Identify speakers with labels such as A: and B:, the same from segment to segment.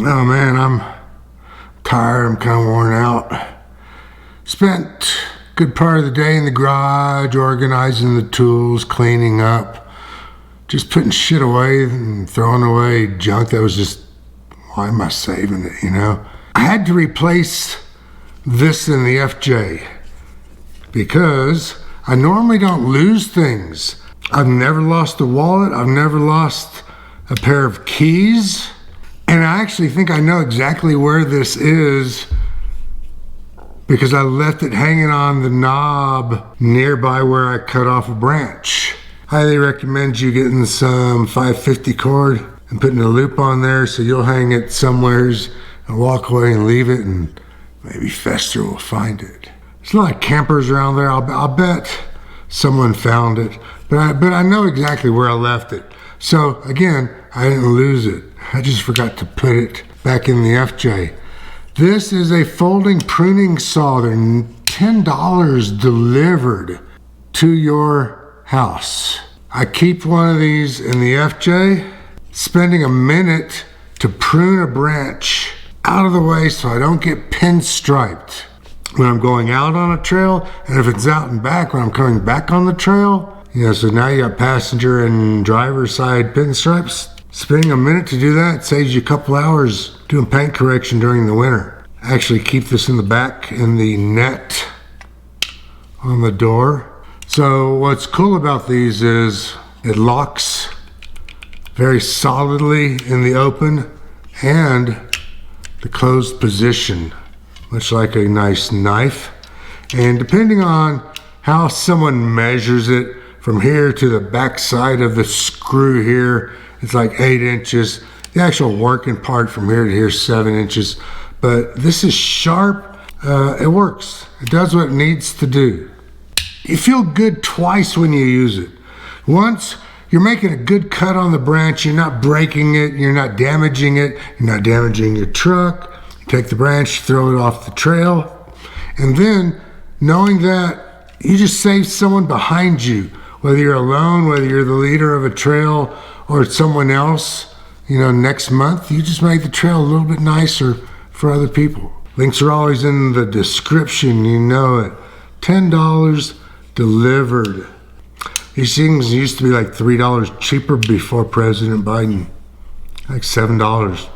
A: Oh man, I'm tired, I'm kind of worn out. Spent a good part of the day in the garage organizing the tools, cleaning up, just putting shit away and throwing away junk that was just, why am I saving it, you know? I had to replace this in the FJ because I normally don't lose things. I've never lost a wallet, I've never lost a pair of keys, and I actually think I know exactly where this is because I left it hanging on the knob nearby where I cut off a branch. Highly recommend you getting some 550 cord and putting a loop on there so you'll hang it somewheres and walk away and leave it, and maybe Fjester will find it. There's a lot of campers around there. I'll bet someone found it, but I know exactly where I left it. So again, I didn't lose it. I just forgot to put it back in the FJ. This is a folding pruning saw. They're $10 delivered to your house. I keep one of these in the FJ, spending a minute to prune a branch out of the way so I don't get pinstriped when I'm going out on a trail, and if it's out and back when I'm coming back on the trail. You know, so now you got passenger and driver side pinstripes. Spending a minute to do that saves you a couple hours doing paint correction during the winter. I actually keep this in the back in the net on the door. So what's cool about these is it locks very solidly in the open and the closed position, much like a nice knife. And depending on how someone measures it, from here to the back side of the screw here, it's like 8 inches. The actual working part from here to here is 7 inches. But this is sharp. It works. It does what it needs to do. You feel good twice when you use it. Once, you're making a good cut on the branch. You're not breaking it. You're not damaging it. You're not damaging your truck. You take the branch, throw it off the trail. And then, knowing that you just saved someone behind you, whether you're alone, whether you're the leader of a trail or someone else, you know, next month, you just make the trail a little bit nicer for other people. Links are always in the description, you know it. $10 delivered. These things used to be like $3 cheaper before President Biden, like $7.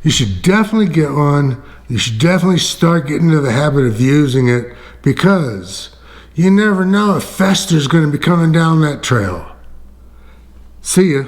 A: You should definitely get one. You should definitely start getting into the habit of using it, because you never know if Fjester's going to be coming down that trail. See ya.